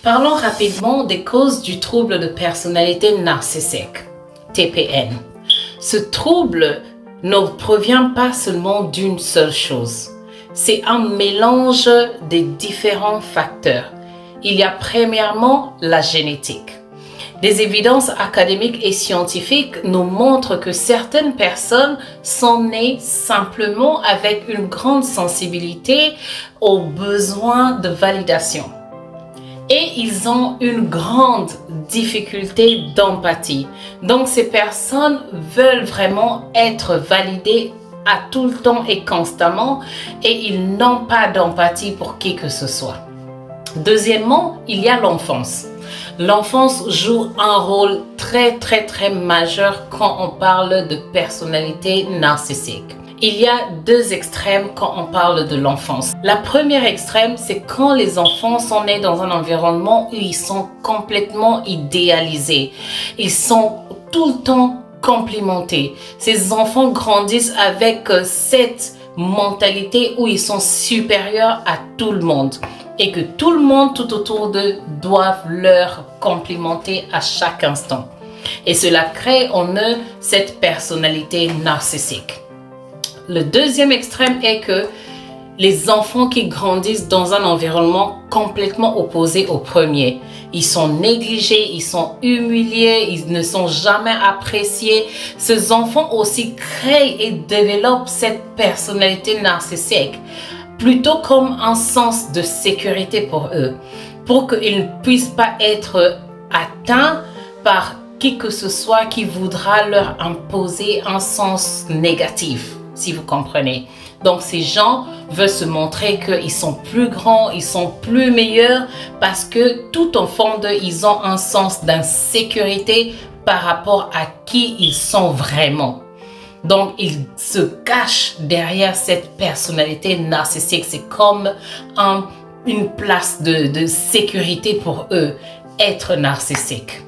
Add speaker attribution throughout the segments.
Speaker 1: Parlons rapidement des causes du trouble de personnalité narcissique, TPN. Ce trouble ne provient pas seulement d'une seule chose. C'est un mélange des différents facteurs. Il y a premièrement la génétique. Des évidences académiques et scientifiques nous montrent que certaines personnes sont nées simplement avec une grande sensibilité aux besoins de validation. Et ils ont une grande difficulté d'empathie. Donc ces personnes veulent vraiment être validées à tout le temps et constamment et ils n'ont pas d'empathie pour qui que ce soit. Deuxièmement, il y a l'enfance. L'enfance joue un rôle très majeur quand on parle de personnalité narcissique. Il y a deux extrêmes quand on parle de l'enfance. La première extrême, c'est quand les enfants sont nés dans un environnement où ils sont complètement idéalisés. Ils sont tout le temps complimentés. Ces enfants grandissent avec cette mentalité où ils sont supérieurs à tout le monde et que tout le monde tout autour d'eux doivent leur complimenter à chaque instant. Et cela crée en eux cette personnalité narcissique. Le deuxième extrême est que les enfants qui grandissent dans un environnement complètement opposé au premier, ils sont négligés, ils sont humiliés, ils ne sont jamais appréciés. Ces enfants aussi créent et développent cette personnalité narcissique plutôt comme un sens de sécurité pour eux, pour qu'ils ne puissent pas être atteints par qui que ce soit qui voudra leur imposer un sens négatif, si vous comprenez. Donc ces gens veulent se montrer qu'ils sont plus grands, ils sont plus meilleurs parce que tout au fond d'eux, ils ont un sens d'insécurité par rapport à qui ils sont vraiment. Donc, ils se cachent derrière cette personnalité narcissique. C'est comme une place de sécurité pour eux, être narcissique.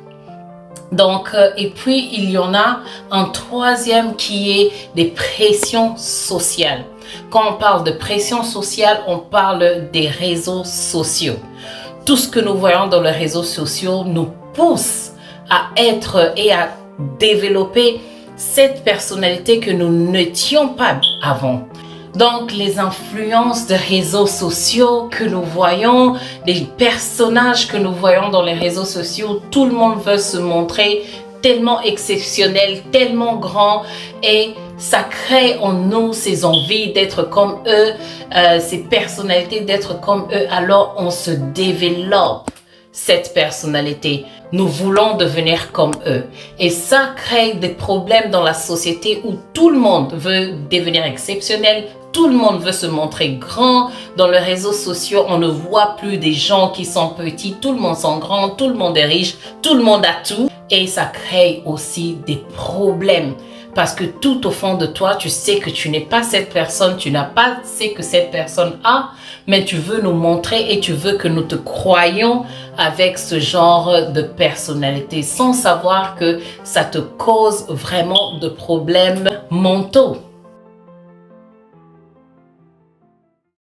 Speaker 1: Donc, et puis, il y en a un troisième qui est des pressions sociales. Quand on parle de pression sociale, on parle des réseaux sociaux. Tout ce que nous voyons dans les réseaux sociaux nous pousse à être et à développer cette personnalité que nous n'étions pas avant. Donc, les influences de réseaux sociaux que nous voyons, les personnages que nous voyons dans les réseaux sociaux, tout le monde veut se montrer tellement exceptionnel, tellement grand et ça crée en nous ces envies d'être comme eux, ces personnalités d'être comme eux. Alors, on se développe cette personnalité. Nous voulons devenir comme eux. Et ça crée des problèmes dans la société où tout le monde veut devenir exceptionnel, tout le monde veut se montrer grand. Dans les réseaux sociaux, on ne voit plus des gens qui sont petits, tout le monde sont grands, tout le monde est riche, tout le monde a tout. Et ça crée aussi des problèmes. Parce que tout au fond de toi, tu sais que tu n'es pas cette personne, tu n'as pas ce que cette personne a, mais tu veux nous montrer et tu veux que nous te croyions avec ce genre de personnalité sans savoir que ça te cause vraiment de problèmes mentaux.